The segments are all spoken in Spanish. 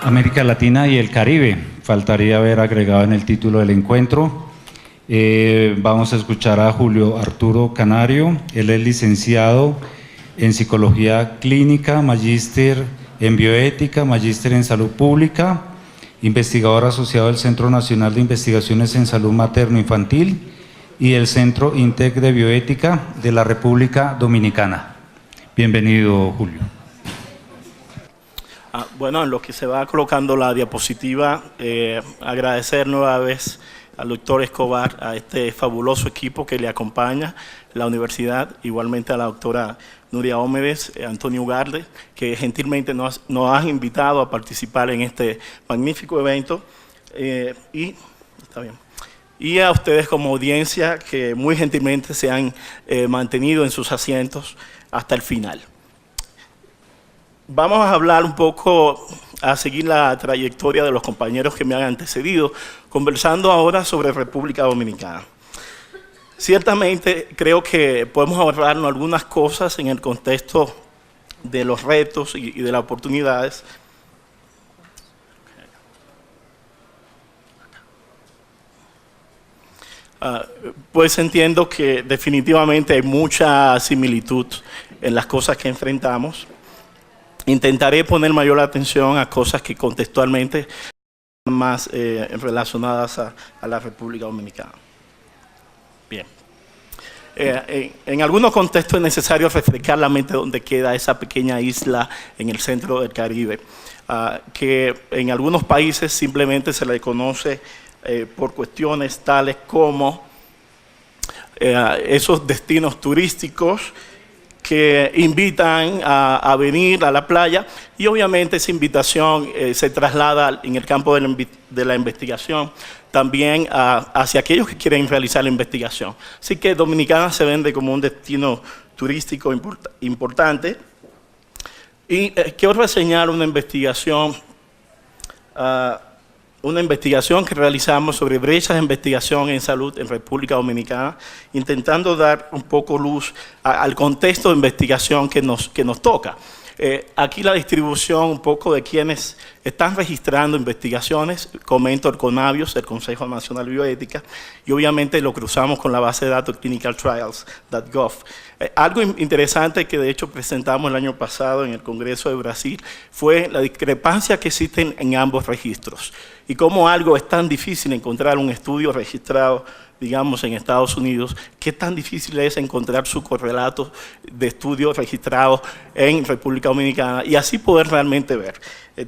América Latina y el Caribe. Faltaría haber agregado en el título del encuentro. Vamos a escuchar a Julio Arturo Canario. Él es licenciado en Psicología Clínica, magíster en Bioética, magíster en Salud Pública, investigador asociado del Centro Nacional de Investigaciones en Salud Materno-Infantil y el Centro INTEC de Bioética de la República Dominicana. Bienvenido, Julio. Bueno, en lo que se va colocando la diapositiva, agradecer nueva vez al doctor Escobar, a este fabuloso equipo que le acompaña, la universidad, igualmente a la doctora Nuria Ómedes, Antonio Ugarde, que gentilmente nos han invitado a participar en este magnífico evento, y a ustedes como audiencia que muy gentilmente se han mantenido en sus asientos hasta el final. Vamos a hablar un poco, a seguir la trayectoria de los compañeros que me han antecedido, conversando ahora sobre República Dominicana. Ciertamente creo que podemos ahorrarnos algunas cosas en el contexto de los retos y de las oportunidades. Pues entiendo que definitivamente hay mucha similitud en las cosas que enfrentamos. Intentaré poner mayor atención a cosas que contextualmente están más relacionadas a la República Dominicana. Bien. En algunos contextos es necesario refrescar la mente donde queda esa pequeña isla en el centro del Caribe, que en algunos países simplemente se le conoce por cuestiones tales como esos destinos turísticos que invitan a venir a la playa, y obviamente esa invitación se traslada en el campo de la investigación también hacia aquellos que quieren realizar la investigación. Así que Dominicana se vende como un destino turístico importante. Y quiero reseñar una investigación que realizamos sobre brechas de investigación en salud en República Dominicana, intentando dar un poco luz al contexto de investigación que nos toca. Aquí la distribución un poco de quienes están registrando investigaciones, comento el CONABIOS, el Consejo Nacional de Bioética, y obviamente lo cruzamos con la base de datos clinicaltrials.gov. Algo interesante que de hecho presentamos el año pasado en el Congreso de Brasil fue la discrepancia que existe en ambos registros, y cómo algo es tan difícil encontrar un estudio registrado, digamos, en Estados Unidos, qué tan difícil es encontrar su correlato de estudios registrados en República Dominicana y así poder realmente ver.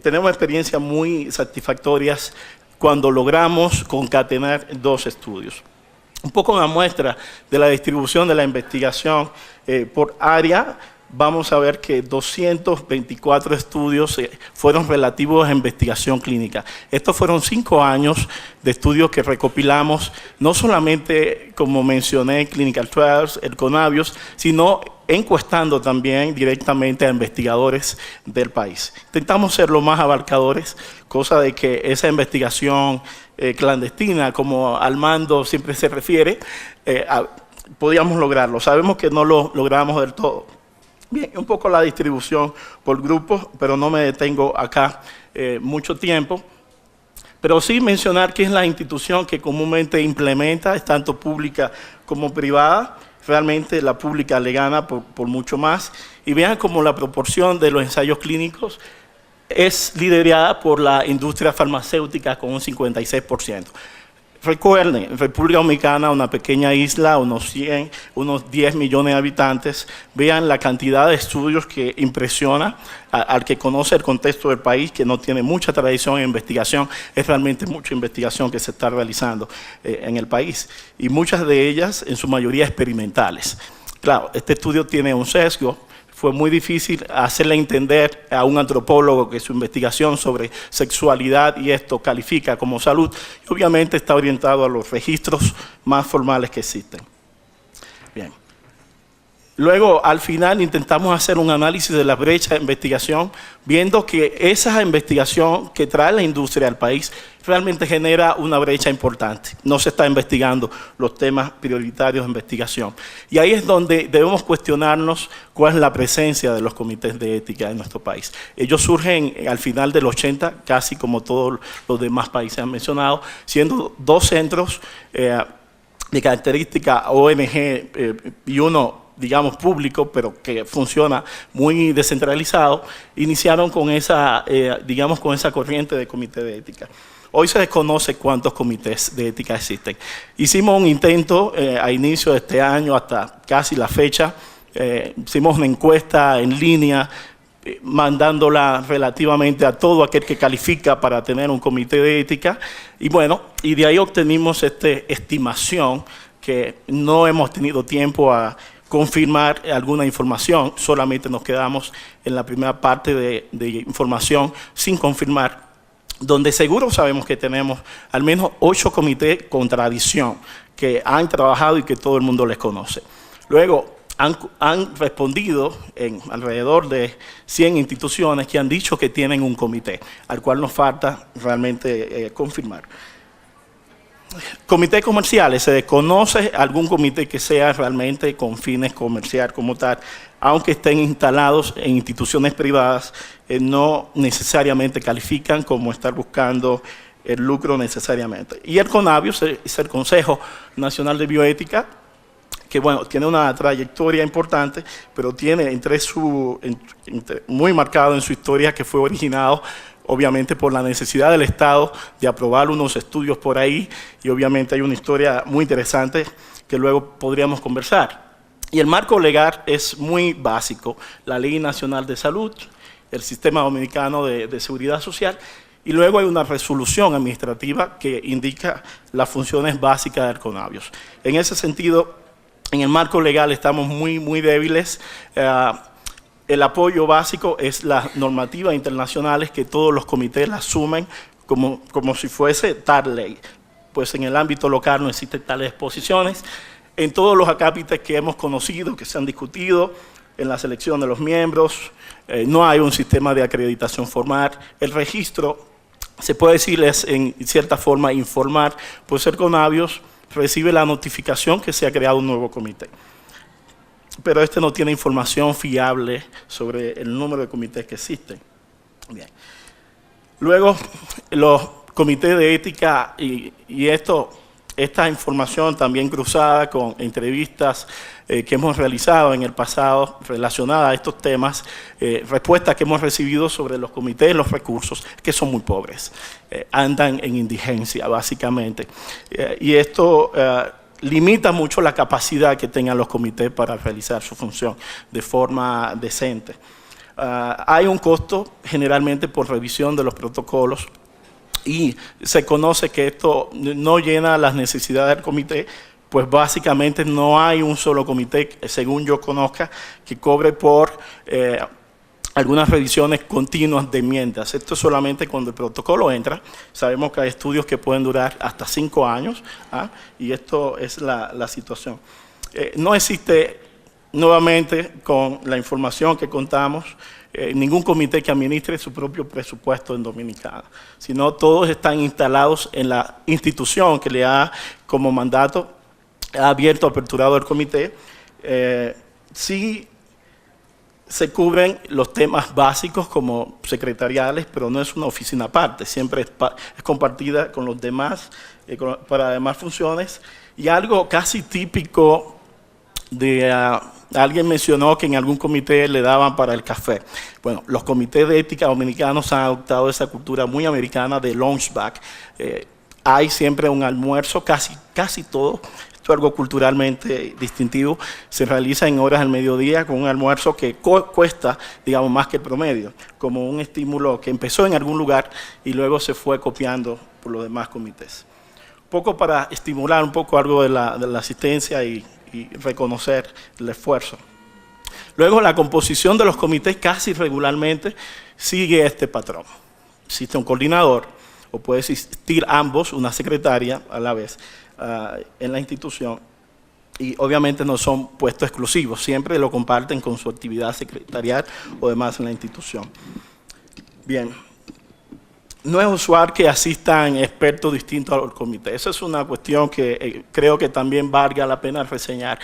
Tenemos experiencias muy satisfactorias cuando logramos concatenar dos estudios. Un poco una muestra de la distribución de la investigación por área. Vamos a ver que 224 estudios fueron relativos a investigación clínica. Estos fueron 5 años de estudios que recopilamos, no solamente, como mencioné, Clinical Trials, el CONABIOS, sino encuestando también directamente a investigadores del país. Intentamos ser lo más abarcadores, cosa de que esa investigación clandestina, como Armando siempre se refiere, podíamos lograrlo. Sabemos que no lo logramos del todo. Bien, un poco la distribución por grupos, pero no me detengo acá mucho tiempo. Pero sí mencionar que es la institución que comúnmente implementa, es tanto pública como privada. Realmente la pública le gana por mucho más. Y vean cómo la proporción de los ensayos clínicos es liderada por la industria farmacéutica con un 56%. Recuerden, República Dominicana, una pequeña isla, unos 10 millones de habitantes. Vean la cantidad de estudios que impresiona al que conoce el contexto del país, que no tiene mucha tradición en investigación. Es realmente mucha investigación que se está realizando en el país, y muchas de ellas, en su mayoría, experimentales. Claro, este estudio tiene un sesgo. Fue muy difícil hacerle entender a un antropólogo que su investigación sobre sexualidad y esto califica como salud, y obviamente está orientado a los registros más formales que existen. Bien. Luego, al final, intentamos hacer un análisis de la brecha de investigación, viendo que esa investigación que trae la industria al país realmente genera una brecha importante. No se está investigando los temas prioritarios de investigación. Y ahí es donde debemos cuestionarnos cuál es la presencia de los comités de ética en nuestro país. Ellos surgen al final del 80, casi como todos los demás países han mencionado, siendo dos centros de característica ONG y uno, digamos, público, pero que funciona muy descentralizado, iniciaron con esa, digamos, con esa corriente de comité de ética. Hoy se desconoce cuántos comités de ética existen. Hicimos un intento a inicio de este año, hasta casi la fecha, hicimos una encuesta en línea, mandándola relativamente a todo aquel que califica para tener un comité de ética, y bueno, y de ahí obtenimos esta estimación que no hemos tenido tiempo a confirmar alguna información, solamente nos quedamos en la primera parte de información sin confirmar, donde seguro sabemos que tenemos al menos 8 comités con tradición que han trabajado y que todo el mundo les conoce. Luego, han respondido en alrededor de 100 instituciones que han dicho que tienen un comité, al cual nos falta realmente confirmar. Comités comerciales, se desconoce algún comité que sea realmente con fines comerciales como tal, aunque estén instalados en instituciones privadas, no necesariamente califican como estar buscando el lucro necesariamente. Y el CONABIO es el Consejo Nacional de Bioética, que bueno, tiene una trayectoria importante, pero tiene muy marcado en su historia que fue originado obviamente por la necesidad del Estado de aprobar unos estudios por ahí, y obviamente hay una historia muy interesante que luego podríamos conversar. Y el marco legal es muy básico: la Ley Nacional de Salud, el Sistema Dominicano de Seguridad Social, y luego hay una resolución administrativa que indica las funciones básicas del CONABIO. En ese sentido, en el marco legal estamos muy débiles. El apoyo básico es las normativas internacionales que todos los comités la asumen como si fuese tal ley. Pues en el ámbito local no existen tales exposiciones. En todos los acápites que hemos conocido, que se han discutido, en la selección de los miembros, no hay un sistema de acreditación formal. El registro, se puede decir, es en cierta forma informar, pues el CONABIO recibe la notificación que se ha creado un nuevo comité. Pero este no tiene información fiable sobre el número de comités que existen. Bien. Luego, los comités de ética y esta información también cruzada con entrevistas que hemos realizado en el pasado relacionadas a estos temas, respuestas que hemos recibido sobre los comités, los recursos, que son muy pobres, andan en indigencia básicamente. Y esto limita mucho la capacidad que tengan los comités para realizar su función de forma decente. Hay un costo generalmente por revisión de los protocolos, y se conoce que esto no llena las necesidades del comité, pues básicamente no hay un solo comité, según yo conozca, que cobre por algunas revisiones continuas de enmiendas. Esto es solamente cuando el protocolo entra. Sabemos que hay estudios que pueden durar hasta 5 años, y esto es la situación. No existe, nuevamente, con la información que contamos, ningún comité que administre su propio presupuesto en Dominicana, sino todos están instalados en la institución que le ha, como mandato, ha abierto, aperturado el comité. Sí se cubren los temas básicos como secretariales, pero no es una oficina aparte, siempre es compartida con los demás, para demás funciones. Y algo casi típico de... alguien mencionó que en algún comité le daban para el café. Bueno, los comités de ética dominicanos han adoptado esa cultura muy americana de lunchback. Hay siempre un almuerzo, casi todo. Esto es algo culturalmente distintivo. Se realiza en horas del mediodía con un almuerzo que cuesta, digamos, más que el promedio, como un estímulo que empezó en algún lugar y luego se fue copiando por los demás comités. Un poco para estimular un poco algo de la asistencia y reconocer el esfuerzo. Luego, la composición de los comités casi regularmente sigue este patrón. Existe un coordinador, o puede existir ambos, una secretaria a la vez, en la institución. y obviamente no son puestos exclusivos, siempre lo comparten con su actividad secretarial o demás en la institución. Bien. No es usual que asistan expertos distintos al comité. Esa es una cuestión que creo que también valga la pena reseñar.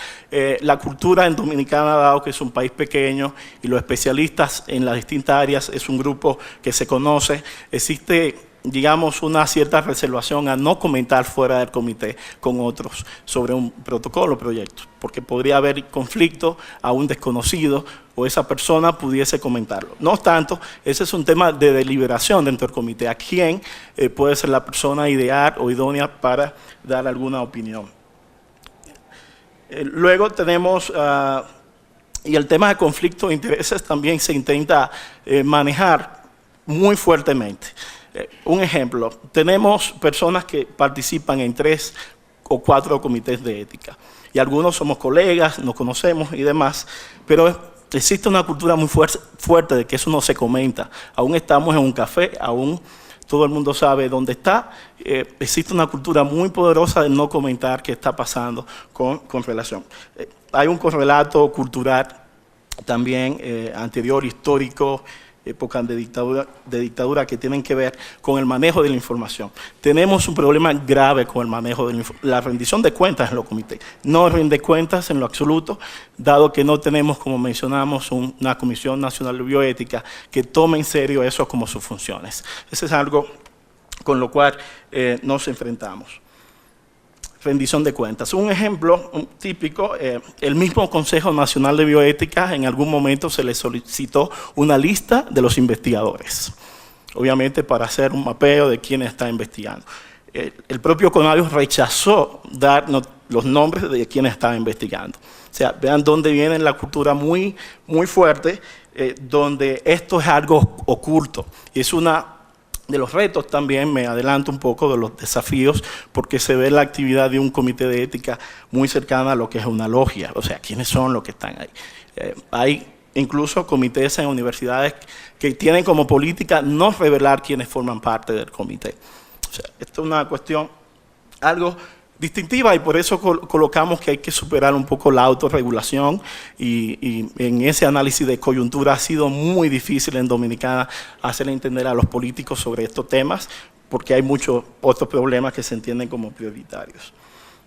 La cultura en Dominicana, dado que es un país pequeño y los especialistas en las distintas áreas es un grupo que se conoce, existe, digamos, una cierta reservación a no comentar fuera del comité con otros sobre un protocolo o proyecto, porque podría haber conflicto a un desconocido o esa persona pudiese comentarlo. No obstante, ese es un tema de deliberación dentro del comité. ¿A quién puede ser la persona ideal o idónea para dar alguna opinión? Luego tenemos, y el tema de conflicto de intereses también se intenta manejar muy fuertemente. Un ejemplo, tenemos personas que participan en 3 o 4 comités de ética, y algunos somos colegas, nos conocemos y demás, pero existe una cultura muy fuerte de que eso no se comenta. Aún estamos en un café, aún todo el mundo sabe dónde está. Existe una cultura muy poderosa de no comentar qué está pasando con relación. Hay un correlato cultural también anterior, histórico, época de dictadura que tienen que ver con el manejo de la información. Tenemos un problema grave con el manejo de la rendición de cuentas en los comités. No rinde cuentas en lo absoluto, dado que no tenemos, como mencionamos, una Comisión Nacional de Bioética que tome en serio eso como sus funciones. Eso es algo con lo cual nos enfrentamos. Rendición de cuentas. Un ejemplo típico, el mismo Consejo Nacional de Bioética en algún momento se le solicitó una lista de los investigadores, obviamente para hacer un mapeo de quién está investigando. El propio CONABIO rechazó dar los nombres de quienes estaban investigando. O sea, vean dónde viene la cultura muy fuerte, donde esto es algo oculto, y es una de los retos también, me adelanto un poco de los desafíos, porque se ve la actividad de un comité de ética muy cercana a lo que es una logia, o sea, quiénes son los que están ahí. Hay incluso comités en universidades que tienen como política no revelar quiénes forman parte del comité. O sea, esto es una cuestión algo distintiva y por eso colocamos que hay que superar un poco la autorregulación y en ese análisis de coyuntura ha sido muy difícil en Dominicana hacerle entender a los políticos sobre estos temas porque hay muchos otros problemas que se entienden como prioritarios.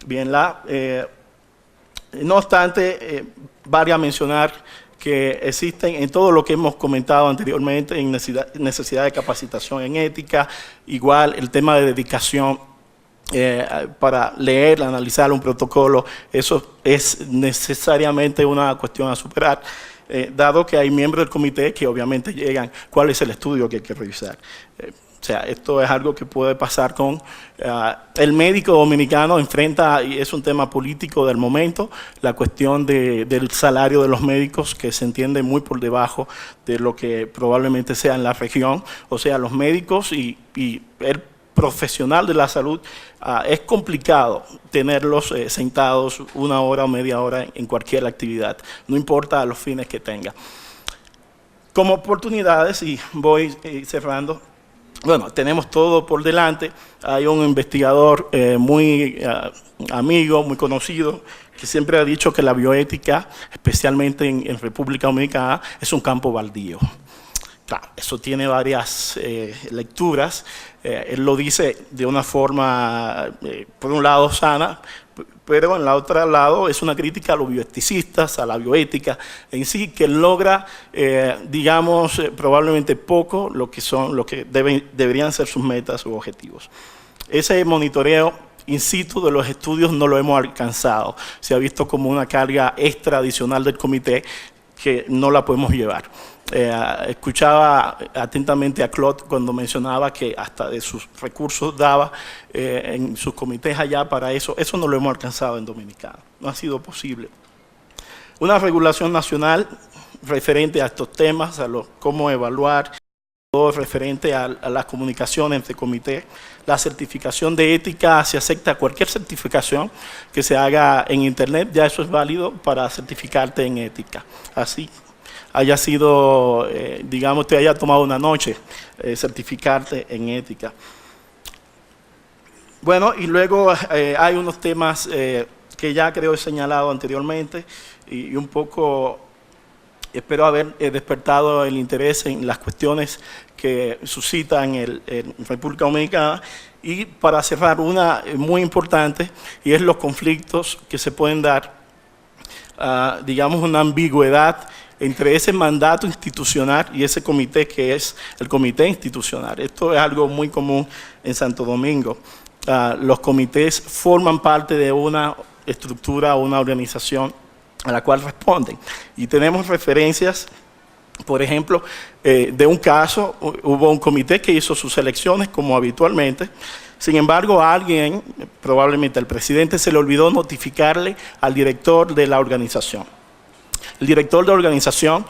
Bien, no obstante, vale a mencionar que existen en todo lo que hemos comentado anteriormente en necesidad de capacitación en ética, igual el tema de dedicación para leer, analizar un protocolo, eso es necesariamente una cuestión a superar, dado que hay miembros del comité que obviamente llegan, cuál es el estudio que hay que revisar. O sea, esto es algo que puede pasar con el médico dominicano enfrenta, y es un tema político del momento, la cuestión del salario de los médicos que se entiende muy por debajo de lo que probablemente sea en la región. O sea, los médicos y el profesional de la salud, es complicado tenerlos sentados 1 hora o media hora en cualquier actividad, no importa los fines que tenga. Como oportunidades, y voy cerrando, bueno, tenemos todo por delante. Hay un investigador muy amigo, muy conocido, que siempre ha dicho que la bioética, especialmente en República Dominicana, es un campo baldío. Claro, eso tiene varias lecturas. Él lo dice de una forma, por un lado, sana, pero en el otro lado es una crítica a los bioeticistas, a la bioética en sí, que logra, digamos, probablemente poco lo que deberían ser sus metas u objetivos. Ese monitoreo in situ de los estudios no lo hemos alcanzado. Se ha visto como una carga extra adicional del comité que no la podemos llevar. Escuchaba atentamente a Claude cuando mencionaba que hasta de sus recursos daba en sus comités allá para eso. Eso no lo hemos alcanzado en Dominicana, no ha sido posible. Una regulación nacional referente a estos temas, a cómo evaluar, todo referente a la comunicación entre comités. La certificación de ética, se acepta cualquier certificación que se haga en internet, ya eso es válido para certificarte en ética. Así haya sido, digamos, te haya tomado una noche certificarte en ética. Bueno, y luego hay unos temas que ya creo he señalado anteriormente y un poco espero haber despertado el interés en las cuestiones que suscitan en República Dominicana. Y para cerrar, una muy importante, y es los conflictos que se pueden dar, digamos, una ambigüedad entre ese mandato institucional y ese comité que es el comité institucional. Esto es algo muy común en Santo Domingo. Los comités forman parte de una estructura o una organización a la cual responden. Y tenemos referencias, por ejemplo, de un caso, hubo un comité que hizo sus elecciones como habitualmente. Sin embargo, a alguien, probablemente al presidente, se le olvidó notificarle al director de la organización. El director de la organización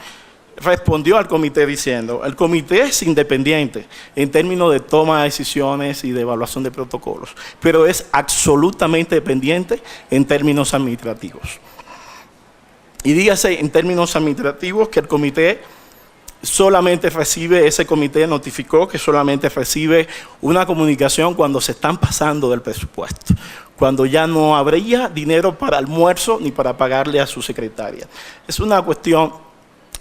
respondió al comité diciendo: el comité es independiente en términos de toma de decisiones y de evaluación de protocolos, pero es absolutamente dependiente en términos administrativos. Y dígase en términos administrativos que el comité solamente recibe, ese comité notificó que solamente recibe una comunicación cuando se están pasando del presupuesto, cuando ya no habría dinero para almuerzo ni para pagarle a su secretaria. Es una cuestión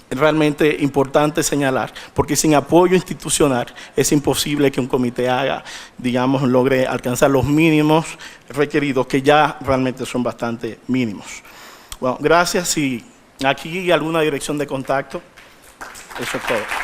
realmente importante señalar, porque sin apoyo institucional es imposible que un comité digamos, logre alcanzar los mínimos requeridos, que ya realmente son bastante mínimos. Bueno, gracias. Y aquí alguna dirección de contacto. Eso es todo.